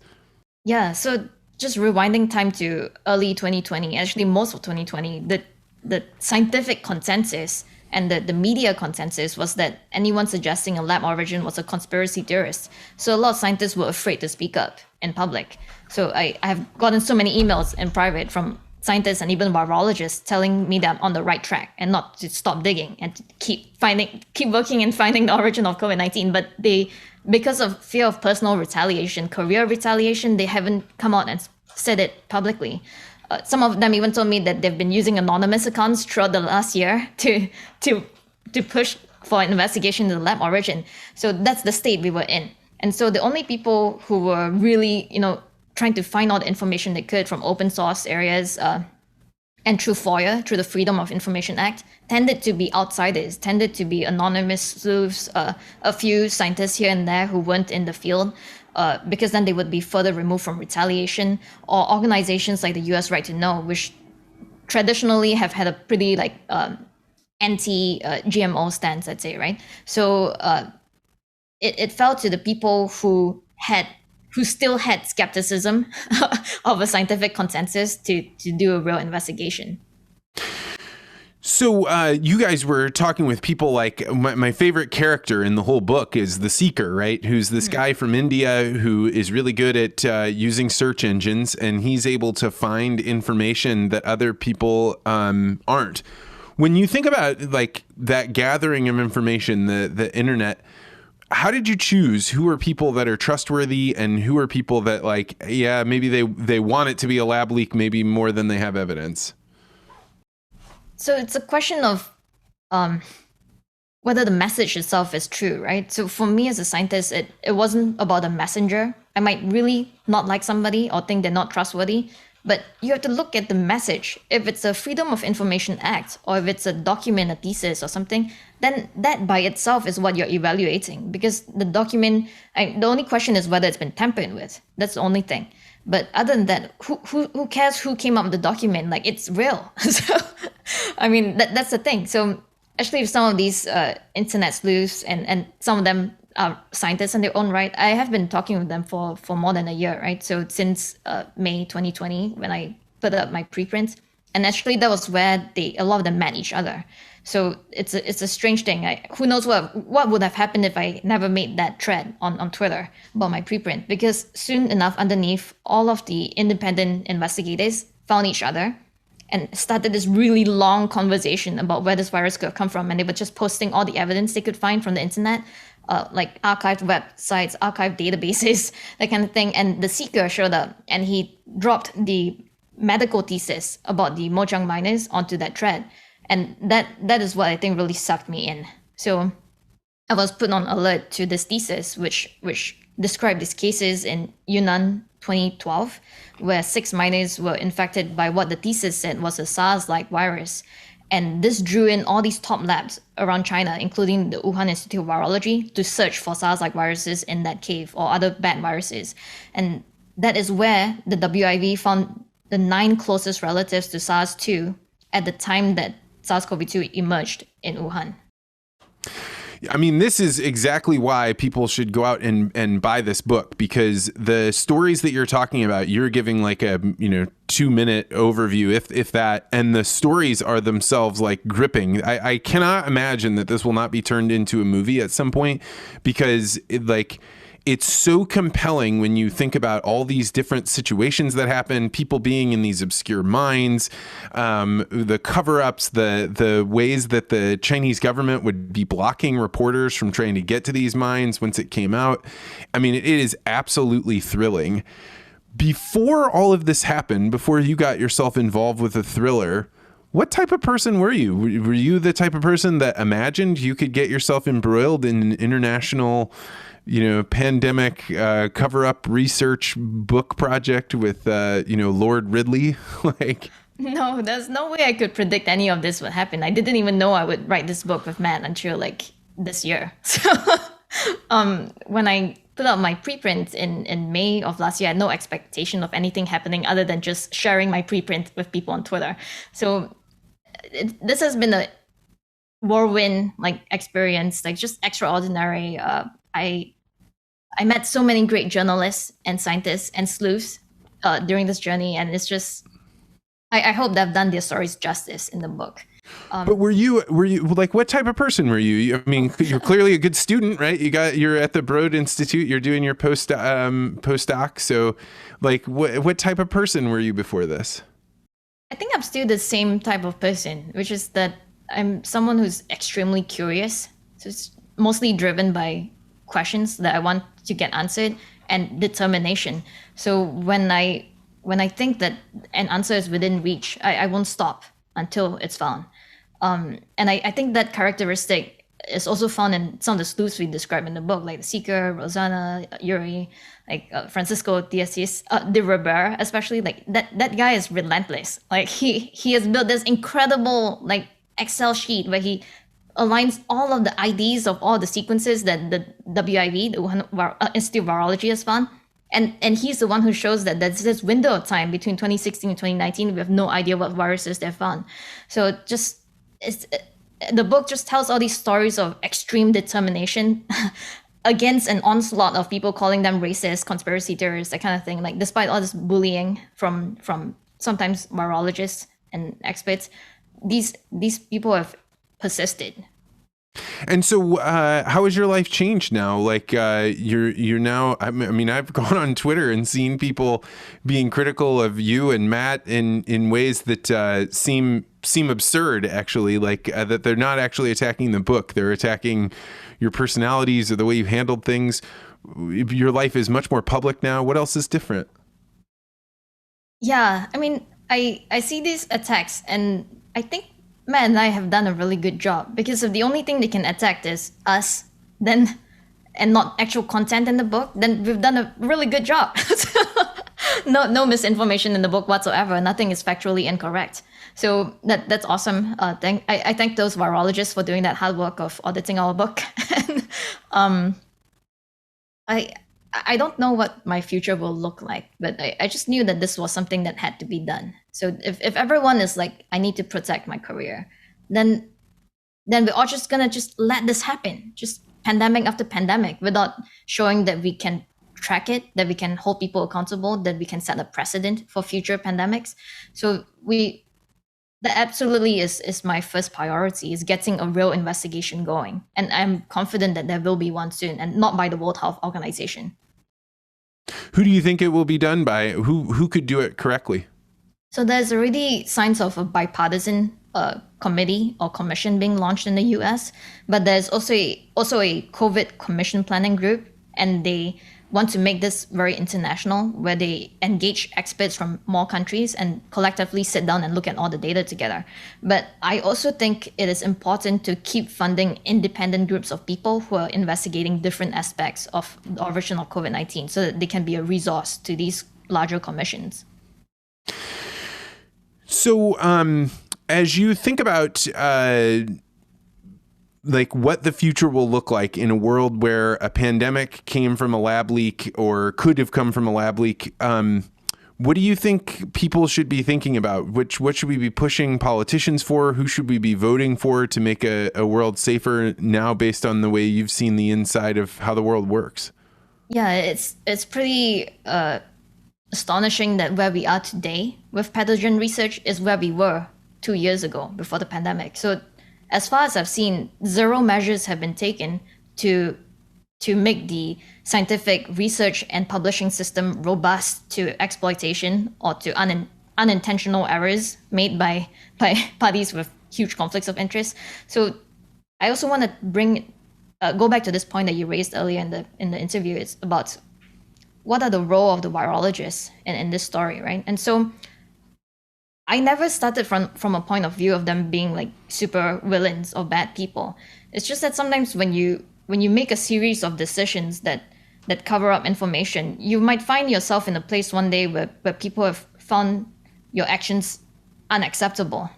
Yeah. So just rewinding time to early 2020, actually most of 2020, the scientific consensus and the media consensus was that anyone suggesting a lab origin was a conspiracy theorist. So a lot of scientists were afraid to speak up in public. So I have gotten so many emails in private from scientists and even virologists telling me that I'm on the right track and not to stop digging and to keep working and finding the origin of COVID-19. But because of fear of personal retaliation, career retaliation, they haven't come out and said it publicly. Some of them even told me that they've been using anonymous accounts throughout the last year to push for an investigation into the lab origin. So that's the state we were in. And so the only people who were really, trying to find out the information they could from open source areas and through FOIA, through the Freedom of Information Act, tended to be outsiders, tended to be anonymous sleuths, a few scientists here and there who weren't in the field, because then they would be further removed from retaliation, or organizations like the U.S. Right to Know, which traditionally have had a pretty anti-GMO stance, I'd say, right? So it fell to the people who still had skepticism of a scientific consensus to do a real investigation. So you guys were talking with people like my favorite character in the whole book is the Seeker, right? Who's this guy from India who is really good at using search engines, and he's able to find information that other people aren't. When you think about like that gathering of information, the internet, how did you choose who are people that are trustworthy and who are people that maybe they want it to be a lab leak, maybe more than they have evidence? So it's a question of whether the message itself is true, right? So for me as a scientist, it wasn't about a messenger. I might really not like somebody or think they're not trustworthy, but you have to look at the message. If it's a Freedom of Information Act, or if it's a document, a thesis or something, then that by itself is what you're evaluating, because the document, the only question is whether it's been tampered with. That's the only thing. But other than that, who cares who came up with the document? Like, it's real. So, I mean, that's the thing. So actually, some of these internet sleuths and some of them are scientists in their own right. I have been talking with them for more than a year, right? So since May 2020, when I put up my preprint, and actually that was where a lot of them met each other. So it's a strange thing. Who knows what would have happened if I never made that thread on Twitter about my preprint? Because soon enough, underneath, all of the independent investigators found each other and started this really long conversation about where this virus could have come from. And they were just posting all the evidence they could find from the internet, like archived websites, archived databases, that kind of thing. And the seeker showed up and he dropped the medical thesis about the Mojang miners onto that thread. And that is what I think really sucked me in. So I was put on alert to this thesis, which described these cases in Yunnan 2012, where 6 miners were infected by what the thesis said was a SARS-like virus. And this drew in all these top labs around China, including the Wuhan Institute of Virology, to search for SARS-like viruses in that cave or other bad viruses. And that is where the WIV found the 9 closest relatives to SARS-2 at the time that SARS-CoV-2 emerged in Wuhan. I mean, this is exactly why people should go out and buy this book, because the stories that you're talking about, you're giving like a 2-minute overview, if that, and the stories are themselves like gripping. I cannot imagine that this will not be turned into a movie at some point, because it's so compelling when you think about all these different situations that happen, people being in these obscure mines, the cover-ups, the ways that the Chinese government would be blocking reporters from trying to get to these mines once it came out. I mean, it is absolutely thrilling. Before all of this happened, before you got yourself involved with a thriller, what type of person were you? Were you the type of person that imagined you could get yourself embroiled in an international pandemic cover-up research book project with, Lord Ridley? No, there's no way I could predict any of this would happen. I didn't even know I would write this book with Matt until this year. So when I put out my preprint in May of last year, I had no expectation of anything happening other than just sharing my preprint with people on Twitter. So this has been a whirlwind experience, just extraordinary. I met so many great journalists and scientists and sleuths during this journey, and it's just I hope they've done their stories justice in the book. But were you what type of person were you? I mean, you're clearly a good student, right? You're at the Broad Institute. You're doing your postdoc. So, what type of person were you before this? I think I'm still the same type of person, which is that I'm someone who's extremely curious. So it's mostly driven by questions that I want to get answered and determination. So when I think that an answer is within reach, I won't stop until it's found. And I think that characteristic is also found in some of the sleuths we describe in the book, like the Seeker, Rosanna, Yuri, Francisco de Rivera, especially. That guy is relentless. He has built this incredible Excel sheet where he aligns all of the IDs of all the sequences that the WIV, the Wuhan Institute of Virology, has found. And he's the one who shows that there's this window of time between 2016 and 2019. We have no idea what viruses they found. So the book just tells all these stories of extreme determination against an onslaught of people calling them racist, conspiracy theorists, that kind of thing. Despite all this bullying from sometimes virologists and experts, these people have persisted. And so, how has your life changed now? You're now. I mean, I've gone on Twitter and seen people being critical of you and Matt in ways that seem absurd. Actually, that they're not actually attacking the book; they're attacking your personalities or the way you handled things. Your life is much more public now. What else is different? Yeah, I mean, I see these attacks, and I think Matt and I have done a really good job, because if the only thing they can attack is us, and not actual content in the book, then we've done a really good job. No misinformation in the book whatsoever. Nothing is factually incorrect. So that's awesome. I thank those virologists for doing that hard work of auditing our book. I don't know what my future will look like, but I just knew that this was something that had to be done. So if everyone is like, I need to protect my career, then we're all just gonna just let this happen, just pandemic after pandemic, without showing that we can track it, that we can hold people accountable, that we can set a precedent for future pandemics. So that absolutely is my first priority, is getting a real investigation going. And I'm confident that there will be one soon, and not by the World Health Organization. Who do you think it will be done by? Who could do it correctly? So there's already signs of a bipartisan committee or commission being launched in the US, but there's also a COVID commission planning group, and they want to make this very international, where they engage experts from more countries and collectively sit down and look at all the data together. But I also think it is important to keep funding independent groups of people who are investigating different aspects of the origin of COVID-19, so that they can be a resource to these larger commissions. So, as you think about like what the future will look like in a world where a pandemic came from a lab leak or could have come from a lab leak, what do you think people should be thinking about? What should we be pushing politicians for? Who should we be voting for to make a world safer now, based on the way you've seen the inside of how the world works? Yeah, it's pretty astonishing that where we are today with pathogen research is where we were 2 years ago before the pandemic. So as far as I've seen, zero measures have been taken to make the scientific research and publishing system robust to exploitation or to unintentional errors made by parties with huge conflicts of interest. So I also want to go back to this point that you raised earlier in the interview. It's about what are the role of the virologists in this story, right? And so I never started from a point of view of them being like super villains or bad people. It's just that sometimes when you make a series of decisions that cover up information, you might find yourself in a place one day where people have found your actions unacceptable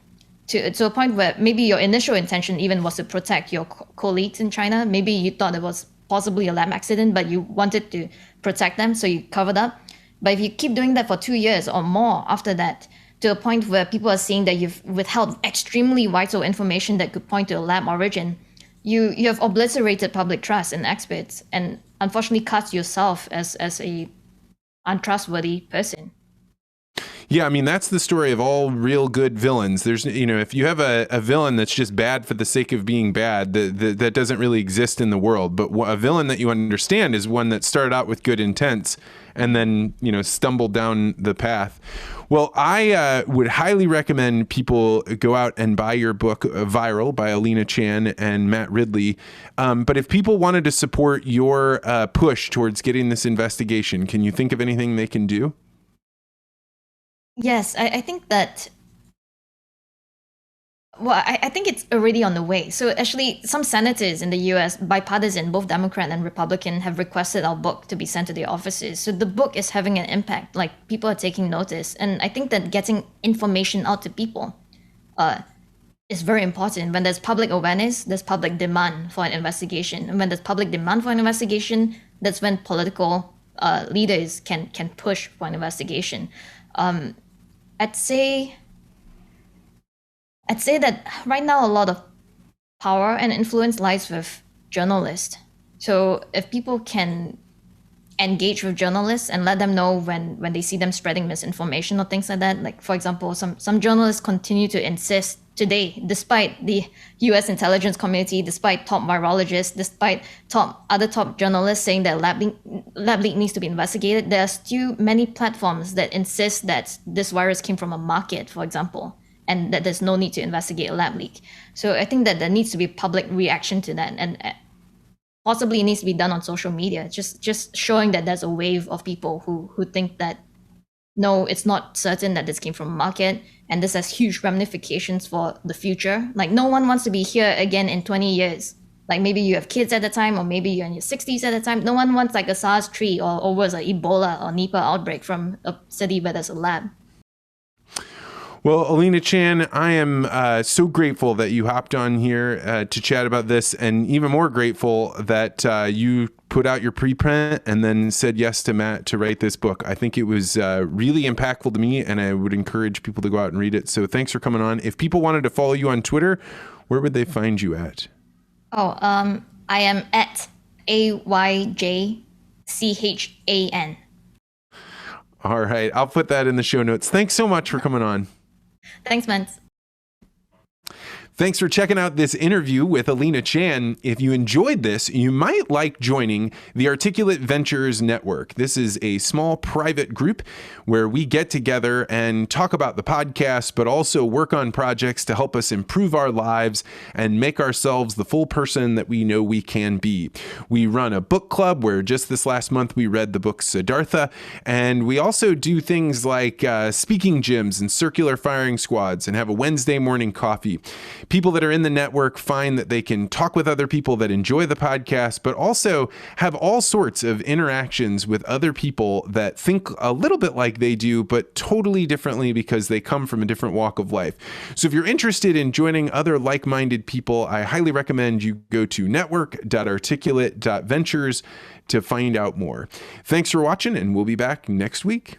to a point where maybe your initial intention even was to protect your colleagues in China. Maybe you thought it was possibly a lab accident, but you wanted to protect them, so you covered up. But if you keep doing that for 2 years or more after that, to a point where people are seeing that you've withheld extremely vital information that could point to a lab origin, you have obliterated public trust in experts, and unfortunately cast yourself as a untrustworthy person. Yeah, I mean, that's the story of all real good villains. There's, if you have a villain that's just bad for the sake of being bad, that doesn't really exist in the world. But a villain that you understand is one that started out with good intents and then, stumbled down the path. Well, I would highly recommend people go out and buy your book, Viral, by Alina Chan and Matt Ridley. But if people wanted to support your push towards getting this investigation, can you think of anything they can do? Yes, I think that, I think it's already on the way. So actually, some senators in the US, bipartisan, both Democrat and Republican, have requested our book to be sent to their offices. So the book is having an impact, like people are taking notice. And I think that getting information out to people is very important. When there's public awareness, there's public demand for an investigation. And when there's public demand for an investigation, that's when political leaders can push for an investigation. I'd say that right now a lot of power and influence lies with journalists. So if people can engage with journalists and let them know when they see them spreading misinformation or things like that, like for example, some journalists continue to insist today, despite the US intelligence community, despite top virologists, despite other top journalists saying that lab leak needs to be investigated, there are still many platforms that insist that this virus came from a market, for example, and that there's no need to investigate a lab leak. So I think that there needs to be public reaction to that, and possibly it needs to be done on social media, just showing that there's a wave of people who think that no, it's not certain that this came from a market, and this has huge ramifications for the future. Like no one wants to be here again in 20 years. Like maybe you have kids at the time, or maybe you're in your 60s at the time. No one wants like a SARS tree or worse, like Ebola or Nipah outbreak from a city where there's a lab. Well, Alina Chan, I am so grateful that you hopped on here to chat about this, and even more grateful that you put out your preprint and then said yes to Matt to write this book. I think it was really impactful to me, and I would encourage people to go out and read it. So thanks for coming on. If people wanted to follow you on Twitter, where would they find you at? I am at AYJCHAN. All right. I'll put that in the show notes. Thanks so much for coming on. Thanks, Vance. Thanks for checking out this interview with Alina Chan. If you enjoyed this, you might like joining the Articulate Ventures Network. This is a small private group where we get together and talk about the podcast, but also work on projects to help us improve our lives and make ourselves the full person that we know we can be. We run a book club where just this last month we read the book Siddhartha, and we also do things like speaking gyms and circular firing squads and have a Wednesday morning coffee. People that are in the network find that they can talk with other people that enjoy the podcast, but also have all sorts of interactions with other people that think a little bit like they do, but totally differently because they come from a different walk of life. So if you're interested in joining other like-minded people, I highly recommend you go to network.articulate.ventures to find out more. Thanks for watching, and we'll be back next week.